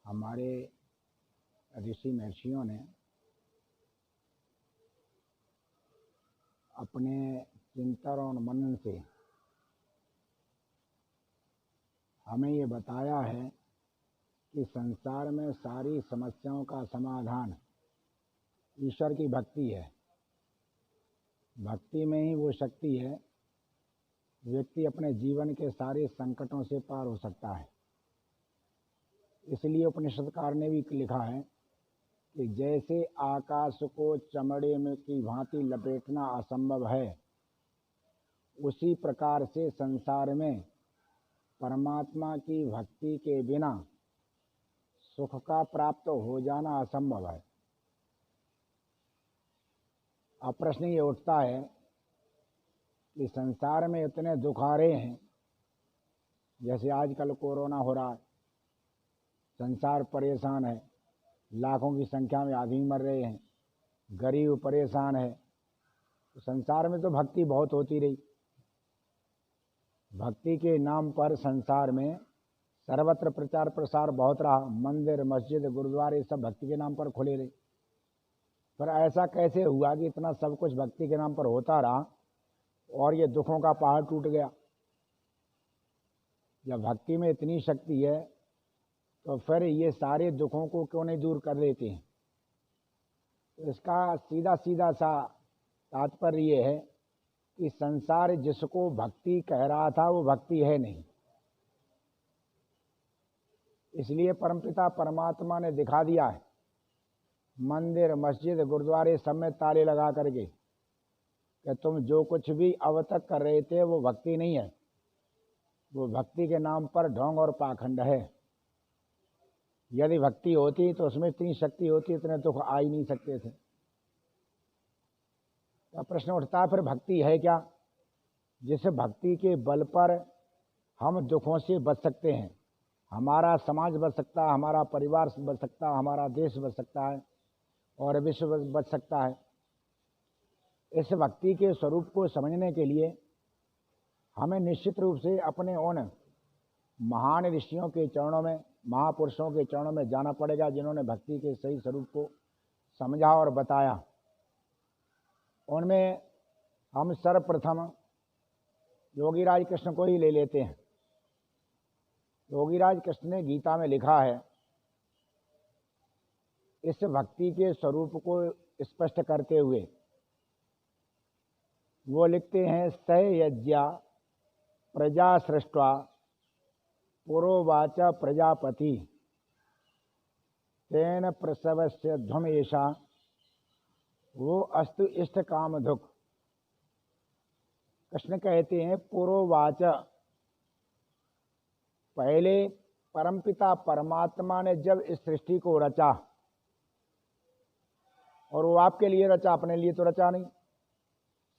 हमारे ऋषि महर्षियों ने अपने चिंतन और मनन से हमें ये बताया है कि संसार में सारी समस्याओं का समाधान ईश्वर की भक्ति है। भक्ति में ही वो शक्ति है, व्यक्ति अपने जीवन के सारे संकटों से पार हो सकता है। इसलिए उपनिषदकार ने भी लिखा है कि जैसे आकाश को चमड़े में की भांति लपेटना असंभव है, उसी प्रकार से संसार में परमात्मा की भक्ति के बिना सुख का प्राप्त हो जाना असंभव है। अब प्रश्न ये उठता है कि संसार में इतने दुख आ रहे हैं, जैसे आजकल कोरोना हो रहा है, संसार परेशान है, लाखों की संख्या में आदमी मर रहे हैं, गरीब परेशान है। तो संसार में तो भक्ति बहुत होती रही। भक्ति के नाम पर संसार में सर्वत्र प्रचार प्रसार बहुत रहा। मंदिर, मस्जिद, गुरुद्वारे सब भक्ति के नाम पर खुले रहे। पर ऐसा कैसे हुआ कि इतना सब कुछ भक्ति के नाम पर होता रहा और ये दुखों का पहाड़ टूट गया? जब भक्ति में इतनी शक्ति है तो फिर ये सारे दुखों को क्यों नहीं दूर कर देते हैं? तो इसका सीधा सीधा सा तात्पर्य ये है कि संसार जिसको भक्ति कह रहा था वो भक्ति है नहीं। इसलिए परमपिता परमात्मा ने दिखा दिया है, मंदिर, मस्जिद, गुरुद्वारे सब में ताले लगा करके कि तुम जो कुछ भी अब तक कर रहे थे वो भक्ति नहीं है, वो भक्ति के नाम पर ढोंग और पाखंड है। यदि भक्ति होती तो उसमें इतनी शक्ति होती, इतने दुख आ ही नहीं सकते थे। तो प्रश्न उठता है, फिर भक्ति है क्या? जिस भक्ति के बल पर हम दुखों से बच सकते हैं, हमारा समाज बच सकता है, हमारा परिवार बच सकता है, हमारा देश बच सकता है और विश्व बच सकता है। इस भक्ति के स्वरूप को समझने के लिए हमें निश्चित रूप से अपने उन महान ऋषियों के चरणों में, महापुरुषों के चरणों में जाना पड़ेगा, जिन्होंने भक्ति के सही स्वरूप को समझा और बताया। उनमें हम सर्वप्रथम योगीराज कृष्ण को ही ले लेते हैं। योगीराज कृष्ण ने गीता में लिखा है, इस भक्ति के स्वरूप को स्पष्ट करते हुए वो लिखते हैं, स यज्ञा प्रजा सृष्ट्वा पुरोवाच प्रजापति तेन प्रसवस्य ध्वमेशा वो अस्तु इष्ट काम दुख। कृष्ण कहते हैं, पुरोवाच, पहले परमपिता परमात्मा ने जब इस सृष्टि को रचा, और वो आपके लिए रचा, अपने लिए तो रचा नहीं।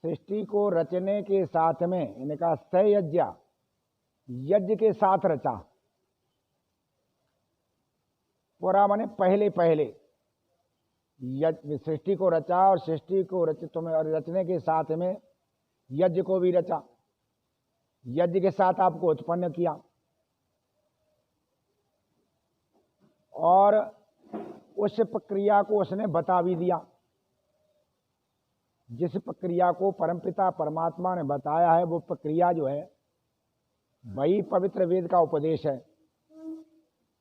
सृष्टि को रचने के साथ में इनका सयज्ञ, यज्ञ के साथ रचा। पुरा माने पहले पहले सृष्टि को रचा और सृष्टि को रचने के साथ में यज्ञ को भी रचा। यज्ञ के साथ आपको उत्पन्न किया और उस प्रक्रिया को उसने बता भी दिया। जिस प्रक्रिया को परमपिता परमात्मा ने बताया है, वो प्रक्रिया जो है वही पवित्र वेद का उपदेश है।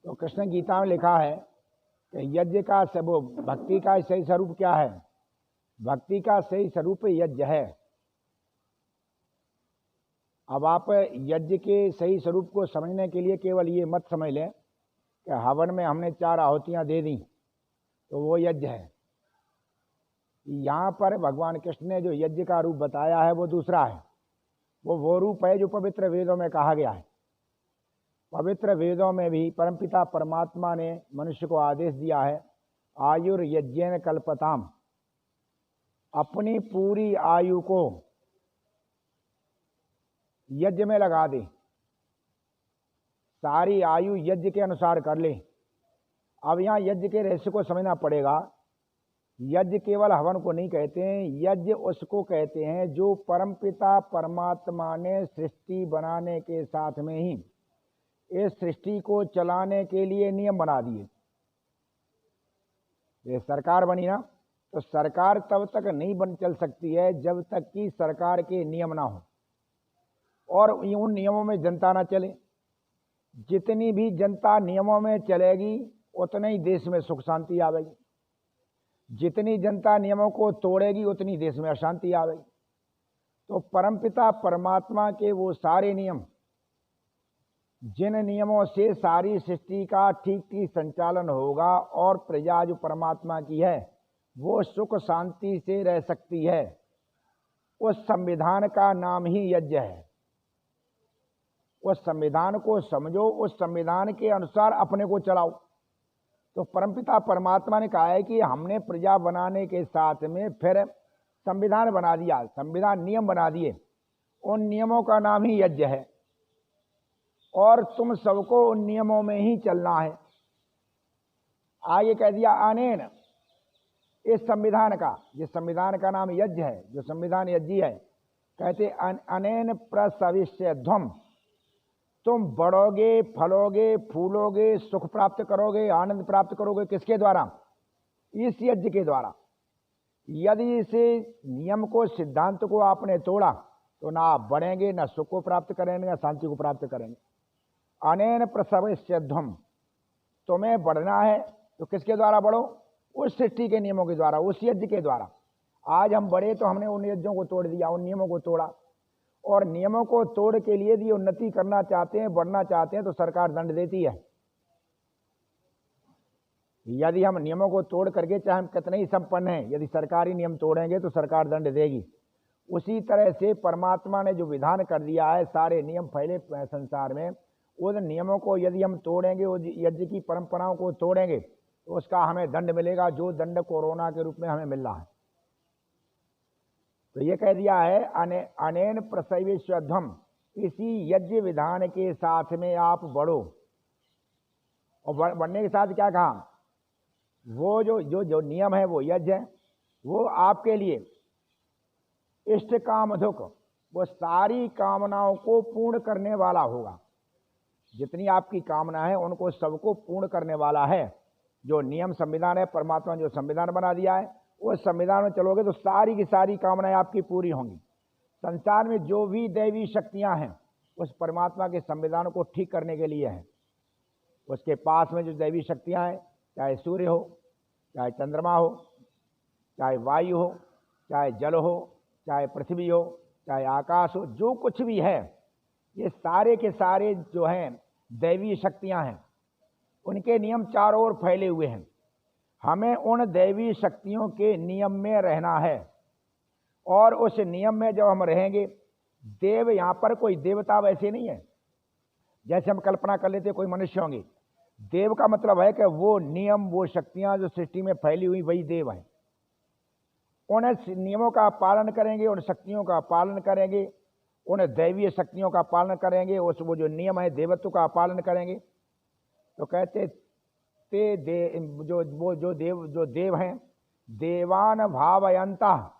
तो कृष्ण गीता में लिखा है कि यज्ञ का वो भक्ति का सही स्वरूप क्या है? भक्ति का सही स्वरूप यज्ञ है। अब आप यज्ञ के सही स्वरूप को समझने के लिए केवल ये मत समझ लें कि हवन में हमने 4 आहुतियां दे दी तो वो यज्ञ है। यहाँ पर भगवान कृष्ण ने जो यज्ञ का रूप बताया है वो दूसरा है। वो रूप है जो पवित्र वेदों में कहा गया है। पवित्र वेदों में भी परमपिता परमात्मा ने मनुष्य को आदेश दिया है, आयुर्यज्ञेन कल्पताम, अपनी पूरी आयु को यज्ञ में लगा दे, सारी आयु यज्ञ के अनुसार कर ले। अब यहाँ यज्ञ के रहस्य को समझना पड़ेगा। यज्ञ केवल हवन को नहीं कहते हैं, यज्ञ उसको कहते हैं जो परमपिता परमात्मा ने सृष्टि बनाने के साथ में ही इस सृष्टि को चलाने के लिए नियम बना दिए। ये सरकार बनी ना, तो सरकार तब तक नहीं बन चल सकती है जब तक कि सरकार के नियम ना हो और उन नियमों में जनता ना चले। जितनी भी जनता नियमों में चलेगी उतना ही देश में सुख शांति आवेगी। जितनी जनता नियमों को तोड़ेगी उतनी देश में अशांति आवेगी। तो परमपिता परमात्मा के वो सारे नियम, जिन नियमों से सारी सृष्टि का ठीक ठीक संचालन होगा और प्रजा जो परमात्मा की है वो सुख शांति से रह सकती है, उस संविधान का नाम ही यज्ञ है। उस संविधान को समझो, उस संविधान के अनुसार अपने को चलाओ। तो परमपिता परमात्मा ने कहा है कि हमने प्रजा बनाने के साथ में फिर संविधान बना दिया, संविधान नियम बना दिए, उन नियमों का नाम ही यज्ञ है और तुम सबको उन नियमों में ही चलना है। आगे कह दिया अनेन, इस संविधान का, जिस संविधान का नाम यज्ञ है, जो संविधान यज्ञ है, कहते अनेन प्रसविष्यध्वम, तुम बढ़ोगे, फलोगे, फूलोगे, सुख प्राप्त करोगे, आनंद प्राप्त करोगे। किसके द्वारा? इस यज्ञ के द्वारा। यदि इस नियम को, सिद्धांत को आपने तोड़ा तो ना आप बढ़ेंगे, ना सुख को प्राप्त करेंगे, ना शांति को प्राप्त करेंगे। अनेन प्रसविष्यध्वम, तुम्हें बढ़ना है तो किसके द्वारा बढ़ो? उस सृष्टि के नियमों के द्वारा, उस यज्ञ के द्वारा। आज हम बढ़े तो हमने उन यज्ञों को तोड़ दिया, उन नियमों को तोड़ा। और नियमों को तोड़ के लिए यदि उन्नति करना चाहते हैं, बढ़ना चाहते हैं, तो सरकार दंड देती है। यदि हम नियमों को तोड़ करके, चाहे हम कितने ही संपन्न हैं, यदि सरकारी नियम तोड़ेंगे तो सरकार दंड देगी। उसी तरह से परमात्मा ने जो विधान कर दिया है, सारे नियम फैले संसार में, उन नियमों को यदि हम तोड़ेंगे, उस यज्ञ की परंपराओं को तोड़ेंगे, तो उसका हमें दंड मिलेगा, जो दंड कोरोना के रूप में हमें मिल रहा है। तो ये कह दिया है अनेन प्रसविष्यध्वम, इसी यज्ञ विधान के साथ में आप बढ़ो। और बढ़ने के साथ क्या कहा? वो जो नियम है, वो यज्ञ है, वो आपके लिए इष्ट कामधुक, वो सारी कामनाओं को पूर्ण करने वाला होगा। जितनी आपकी कामना है उनको सबको पूर्ण करने वाला है। जो नियम संविधान है, परमात्मा जो संविधान बना दिया है, उस संविधान में चलोगे तो सारी की सारी कामनाएं आपकी पूरी होंगी। संसार में जो भी दैवी शक्तियां हैं, उस परमात्मा के संविधान को ठीक करने के लिए हैं। उसके पास में जो दैवी शक्तियां हैं, चाहे सूर्य हो, चाहे चंद्रमा हो, चाहे वायु हो, चाहे जल हो, चाहे पृथ्वी हो, चाहे आकाश हो, जो कुछ भी है, ये सारे के सारे जो हैं दैवी शक्तियां हैं, उनके नियम चारों ओर फैले हुए हैं। हमें उन दैवी शक्तियों के नियम में रहना है और उस नियम में जब हम रहेंगे, देव, यहाँ पर कोई देवता वैसे नहीं है जैसे हम कल्पना कर लेते कोई मनुष्य होंगे। देव का मतलब है कि वो नियम, वो शक्तियां जो सृष्टि में फैली हुई, वही देव है। उन नियमों का पालन करेंगे, उन शक्तियों का पालन करेंगे, उन दैवीय शक्तियों का पालन करेंगे, उस वो जो नियम है देवत्व का पालन करेंगे। तो कहते जो देव हैं, देवान भावयंता,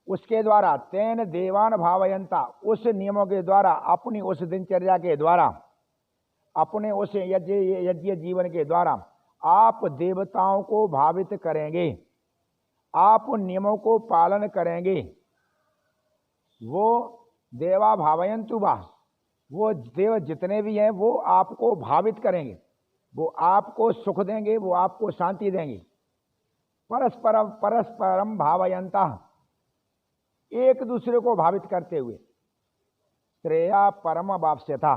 उसके द्वारा, तेन देवान भावयंता, उस नियमों के द्वारा, अपनी उस दिनचर्या के द्वारा, अपने उस यज्ञ जीवन के द्वारा आप देवताओं को भावित करेंगे, आप उन नियमों को पालन करेंगे। वो देवा भावयंतु बा, वो देव जितने भी हैं वो आपको भावित करेंगे, वो आपको सुख देंगे, वो आपको शांति देंगे। परस्परम भावयंता, एक दूसरे को भावित करते हुए, श्रेया परम वाप्स्यथा,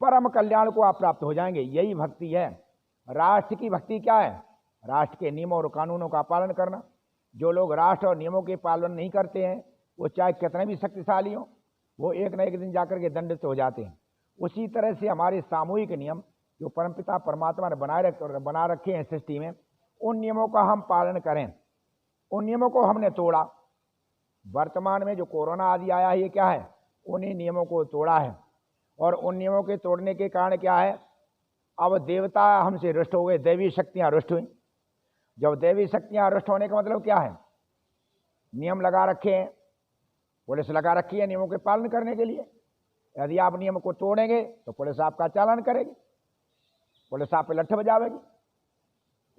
परम कल्याण को आप प्राप्त हो जाएंगे। यही भक्ति है। राष्ट्र की भक्ति क्या है? राष्ट्र के नियमों और कानूनों का पालन करना। जो लोग राष्ट्र और नियमों के पालन नहीं करते हैं, वो चाहे कितने भी शक्तिशाली हो, वो एक न एक दिन जाकर के दंडित हो जाते हैं। उसी तरह से हमारे सामूहिक नियम जो परमपिता परमात्मा ने बना रखे हैं सृष्टि में, उन नियमों का हम पालन करें। उन नियमों को हमने तोड़ा। वर्तमान में जो कोरोना आदि आया है, ये क्या है? उन्हीं नियमों को तोड़ा है। और उन नियमों के तोड़ने के कारण क्या है? अब देवता हमसे रुष्ट हो गए, दैवी शक्तियां रुष्ट हुई। जब दैवी शक्तियां रुष्ट होने का मतलब क्या है? नियम लगा रखे हैं, पुलिस लगा रखी है नियमों के पालन करने के लिए। यदि आप नियम को तोड़ेंगे तो पुलिस आपका चालान करेगी, पुलिस आप पे लठ बजावेगी,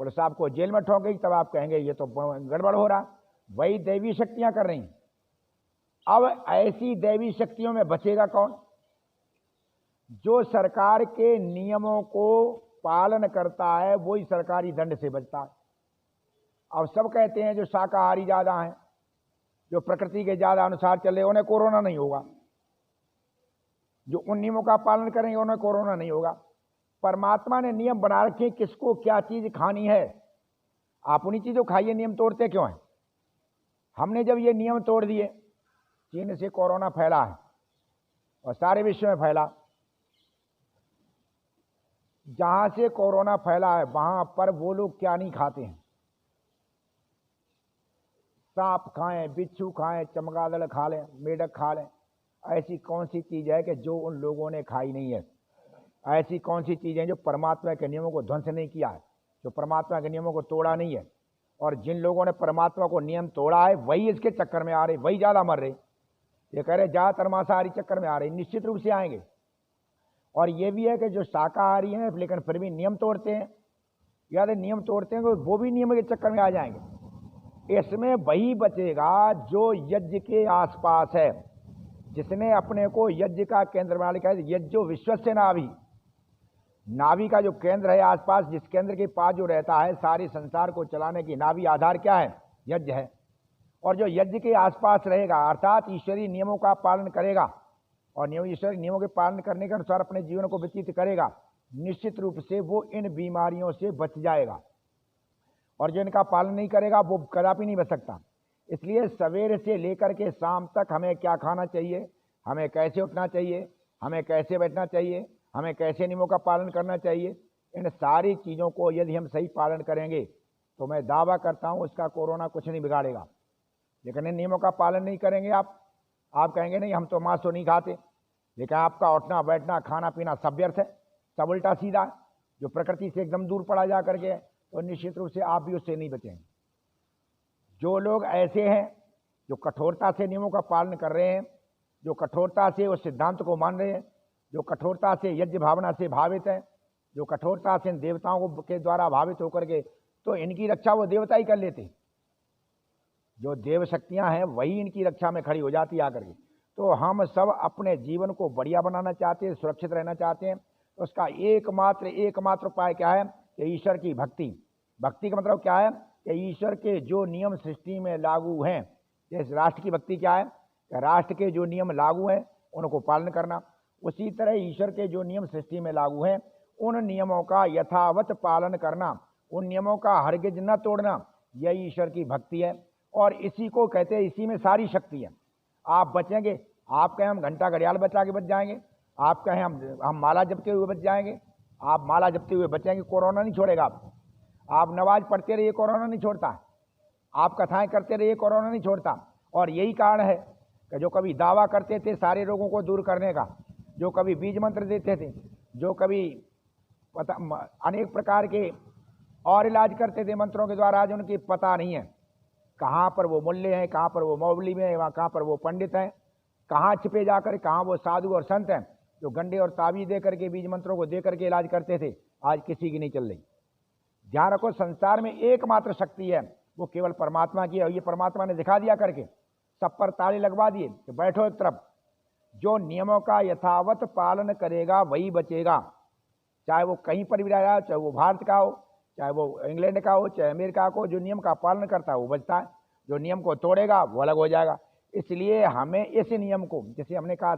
पुलिस आपको जेल में ठोकेगी, तब आप कहेंगे ये तो गड़बड़ हो रहा। वही दैवी शक्तियां कर रही। अब ऐसी दैवी शक्तियों में बचेगा कौन? जो सरकार के नियमों को पालन करता है वही सरकारी दंड से बचता है। अब सब कहते हैं जो शाकाहारी ज्यादा हैं, जो प्रकृति के ज्यादा अनुसार चले, उन्हें कोरोना नहीं होगा। जो उन नियमों का पालन करेंगे उन्हें कोरोना नहीं होगा। परमात्मा ने नियम बना रखे किसको क्या चीज खानी है। आप उन्हीं चीजों खाइए, नियम तोड़ते क्यों हैं? हमने जब ये नियम तोड़ दिए, चीन से कोरोना फैला है और सारे विश्व में फैला। जहां से कोरोना फैला है वहां पर वो लोग क्या नहीं खाते हैं? सांप खाएं, बिच्छू खाएं, चमगादड़ खा लें, मेढक खा लें। ऐसी कौन सी चीज है कि जो उन लोगों ने खाई नहीं है? ऐसी कौन सी चीजें जो परमात्मा के नियमों को ध्वंस नहीं किया है, जो परमात्मा के नियमों को तोड़ा नहीं है? और जिन लोगों ने परमात्मा को नियम तोड़ा है वही इसके चक्कर में आ रहे, वही ज्यादा मर रहे। ये कह रहे ज्यादातर मांसाहारी चक्कर में आ रहे, निश्चित रूप से आएंगे। और ये भी है कि जो शाकाहारी हैं लेकिन फिर भी नियम तोड़ते हैं, या नियम तोड़ते हैं वो भी नियम के चक्कर में आ जाएंगे। इसमें वही बचेगा जो यज्ञ के आसपास है, जिसने अपने को यज्ञ का केंद्र बना लिया है। यज्ञो विश्वस्य नाभि, नाभि का जो केंद्र है आसपास, जिस केंद्र के पास जो रहता है, सारे संसार को चलाने की नाभि आधार क्या है? यज्ञ है। और जो यज्ञ के आसपास रहेगा अर्थात ईश्वरीय नियमों का पालन करेगा और ईश्वरीय नियमों के पालन करने के अनुसार अपने जीवन को व्यतीत करेगा, निश्चित रूप से वो इन बीमारियों से बच जाएगा। और जो इनका पालन नहीं करेगा वो कदापि नहीं बच सकता। इसलिए सवेरे से लेकर के शाम तक हमें क्या खाना चाहिए, हमें कैसे उठना चाहिए, हमें कैसे बैठना चाहिए, हमें कैसे नियमों का पालन करना चाहिए, इन सारी चीज़ों को यदि हम सही पालन करेंगे तो मैं दावा करता हूँ उसका कोरोना कुछ नहीं बिगाड़ेगा। लेकिन इन नियमों का पालन नहीं करेंगे आप कहेंगे नहीं हम तो मांस तो नहीं खाते, लेकिन आपका उठना बैठना खाना पीना सब व्यर्थ है, सब उल्टा सीधा है, जो प्रकृति से एकदम दूर पड़ा जा करके, तो निश्चित रूप से आप भी उससे नहीं बचेंगे। जो लोग ऐसे हैं जो कठोरता से नियमों का पालन कर रहे हैं, जो कठोरता से उस सिद्धांत को मान रहे हैं, जो कठोरता से यज्ञ भावना से भावित हैं, जो कठोरता से इन देवताओं के द्वारा भावित होकर के, तो इनकी रक्षा वो देवता ही कर लेते। जो देव शक्तियां हैं वही इनकी रक्षा में खड़ी हो जाती आकर के। तो हम सब अपने जीवन को बढ़िया बनाना चाहते हैं, सुरक्षित रहना चाहते हैं, तो उसका एकमात्र उपाय क्या है कि ईश्वर की भक्ति। भक्ति का मतलब क्या है कि ईश्वर के जो नियम सृष्टि में लागू हैं, जैसे राष्ट्र की भक्ति क्या है कि राष्ट्र के जो नियम लागू हैं उनको पालन करना, उसी तरह ईश्वर के जो नियम सृष्टि में लागू हैं उन नियमों का यथावत पालन करना, उन नियमों का हरगिज न तोड़ना, यह ईश्वर की भक्ति है। और इसी को कहते हैं, इसी में सारी शक्ति है। आप बचेंगे, आप कहें हम घंटा घड़ियाल बचा के बच जाएंगे, आप कहें हम माला जपते हुए बच जाएंगे, आप माला जपते हुए बचेंगे, कोरोना नहीं छोड़ेगा आप नमाज पढ़ते रहिए, कोरोना नहीं छोड़ता। आप कथाएं करते रहिए, कोरोना नहीं छोड़ता। और यही कारण है कि जो कभी दावा करते थे सारे रोगों को दूर करने का, जो कभी बीज मंत्र देते थे, जो कभी अनेक प्रकार के और इलाज करते थे मंत्रों के द्वारा, आज उनकी पता नहीं है कहाँ पर वो मूल्य हैं, कहाँ पर वो मौलवी में, कहाँ पर वो पंडित हैं, कहाँ छिपे जाकर कहाँ वो साधु और संत हैं जो गंडे और ताबीज दे करके, बीज मंत्रों को दे करके इलाज करते थे। आज किसी की नहीं चल रही। ध्यान रखो, संसार में एकमात्र शक्ति है वो केवल परमात्मा की है। और ये परमात्मा ने दिखा दिया करके, सब पर ताले लगवा दिए कि बैठो एक तरफ। जो नियमों का यथावत पालन करेगा वही बचेगा, चाहे वो कहीं पर भी रहा, चाहे वो भारत का हो, चाहे वो इंग्लैंड का हो, चाहे अमेरिका का हो। जो नियम का पालन करता है वो बचता है, जो नियम को तोड़ेगा वो अलग हो जाएगा। इसलिए हमें इस नियम को, जैसे हमने कहा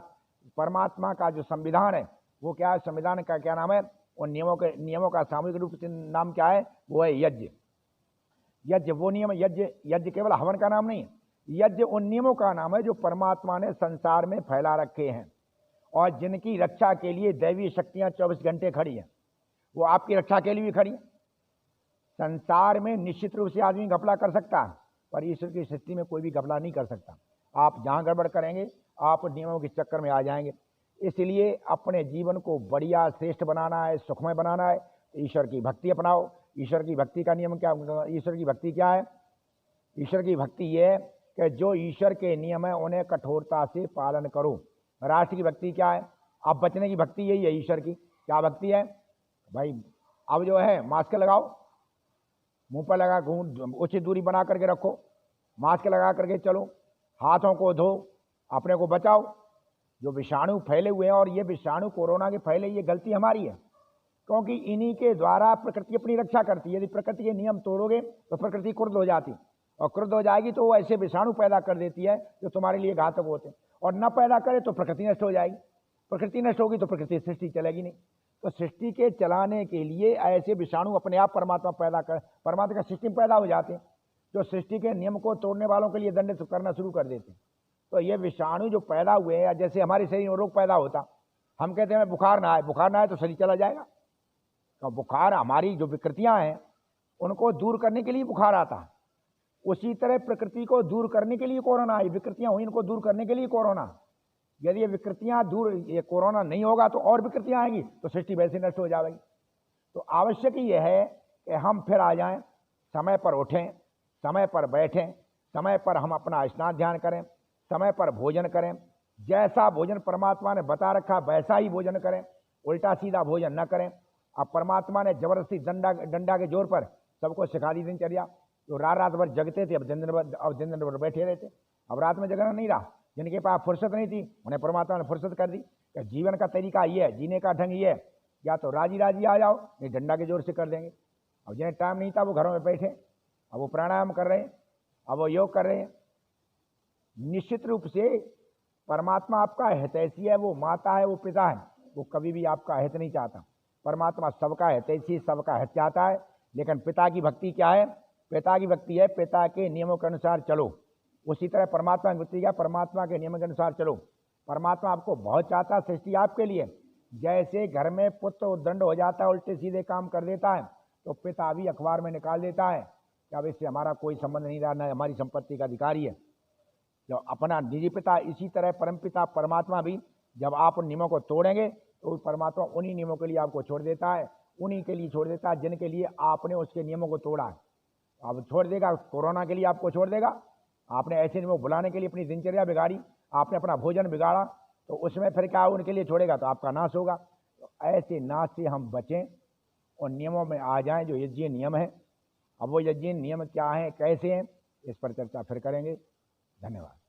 परमात्मा का जो संविधान है वो क्या है, संविधान का क्या नाम है, उन नियमों का सामूहिक रूप से नाम क्या है, वो है यज्ञ। यज्ञ वो नियम, यज्ञ केवल हवन का नाम नहीं, यज्ञ उन नियमों का नाम है जो परमात्मा ने संसार में फैला रखे हैं और जिनकी रक्षा के लिए दैवीय शक्तियां 24 घंटे खड़ी हैं। वो आपकी रक्षा के लिए भी खड़ी हैं। संसार में निश्चित रूप से आदमी घपला कर सकता है, पर ईश्वर की सृष्टि में कोई भी घपला नहीं कर सकता। आप जहां गड़बड़ करेंगे आप नियमों के चक्कर में आ जाएंगे। इसलिए अपने जीवन को बढ़िया श्रेष्ठ बनाना है, सुखमय बनाना है, ईश्वर की भक्ति अपनाओ। ईश्वर की भक्ति का नियम क्या, ईश्वर की भक्ति क्या है? ईश्वर की भक्ति ये है कि जो ईश्वर के नियम है उन्हें कठोरता से पालन करो। राष्ट्र की भक्ति क्या है? अब बचने की भक्ति यही है ईश्वर की। क्या भक्ति है भाई? अब जो है मास्क लगाओ, मुंह पर लगा उचित दूरी बना करके रखो, मास्क लगा करके चलो, हाथों को धो, अपने को बचाओ। जो विषाणु फैले हुए हैं और ये विषाणु कोरोना के फैले, ये गलती हमारी है, क्योंकि इन्हीं के द्वारा प्रकृति अपनी रक्षा करती है। यदि प्रकृति के नियम तोड़ोगे तो प्रकृति क्रुद्ध हो जाती, और क्रुद्ध हो जाएगी तो वो ऐसे विषाणु पैदा कर देती है जो तुम्हारे लिए घातक होते हैं, और न पैदा करे तो प्रकृति नष्ट हो जाएगी। प्रकृति नष्ट होगी तो प्रकृति सृष्टि चलेगी नहीं। तो सृष्टि के चलाने के लिए ऐसे विषाणु अपने आप परमात्मा का सिस्टम पैदा हो जाते हैं, जो सृष्टि के नियम को तोड़ने वालों के लिए दंडित करना शुरू कर देते हैं। तो ये विषाणु जो पैदा हुए हैं, जैसे हमारे शरीर में रोग पैदा होता, हम कहते हैं बुखार ना आए तो शरीर चला जाएगा। तो बुखार हमारी जो विकृतियां हैं उनको दूर करने के लिए बुखार आता है। उसी तरह प्रकृति को दूर करने के लिए कोरोना आई, विकृतियां हुई, इनको दूर करने के लिए कोरोना। यदि ये विकृतियां दूर, ये कोरोना नहीं होगा तो और विकृतियां आएंगी, तो सृष्टि वैसे नष्ट हो जाएगी। तो आवश्यक ये है कि हम फिर आ जाएं, समय पर उठें, समय पर बैठें, समय पर हम अपना स्नान ध्यान करें, समय पर भोजन करें। जैसा भोजन परमात्मा ने बता रखा वैसा ही भोजन करें, उल्टा सीधा भोजन न करें। अब परमात्मा ने जबरदस्ती डंडा के जोर पर सबको सिखा दी दिनचर्या। जो रात भर जगते थे, अब दिन भर बैठे रहते। अब रात में जगना नहीं रहा। जिनके पास फुर्सत नहीं थी उन्हें परमात्मा ने फुर्सत कर दी कि जीवन का तरीका ये है, जीने का ढंग ये है, या तो राजी आ जाओ, नहीं डंडा के जोर से कर देंगे। अब जिन्हें टाइम नहीं था वो घरों में बैठे, अब वो प्राणायाम कर रहे हैं, अब वो योग कर रहे हैं। निश्चित रूप से परमात्मा आपका हितैषी है, वो माता है, वो पिता है, वो कभी भी आपका हित नहीं चाहता। परमात्मा सबका हितैषी, सबका हित चाहता है। लेकिन पिता की भक्ति क्या है? पिता की भक्ति है पिता के नियमों के अनुसार चलो। उसी तरह परमात्मा की भक्ति क्या? परमात्मा के नियमों के अनुसार चलो। परमात्मा आपको बहुत चाहता है, सृष्टि आपके लिए। जैसे घर में पुत्र उद्दंड हो जाता है, उल्टे सीधे काम कर देता है, तो पिता भी अखबार में निकाल देता है कि अब इससे हमारा कोई संबंध नहीं रहा, न हमारी संपत्ति का अधिकारी है, जो अपना निजी पिता। इसी तरह परम पिता परमात्मा भी जब आप उन नियमों को तोड़ेंगे तो परमात्मा उन्हीं नियमों के लिए आपको छोड़ देता है, उन्हीं के लिए छोड़ देता है जिनके लिए आपने उसके नियमों को तोड़ा है। अब छोड़ देगा, कोरोना के लिए आपको छोड़ देगा। आपने ऐसे नियमों बुलाने के लिए अपनी दिनचर्या बिगाड़ी, आपने अपना भोजन बिगाड़ा, तो उसमें फिर क्या उनके लिए छोड़ेगा तो आपका नाश होगा। तो ऐसे नाश से हम बचें और नियमों में आ जाएं जो यज्ञीय नियम है। अब वो यज्ञीय नियम क्या है, कैसे हैं, इस पर चर्चा फिर करेंगे। धन्यवाद।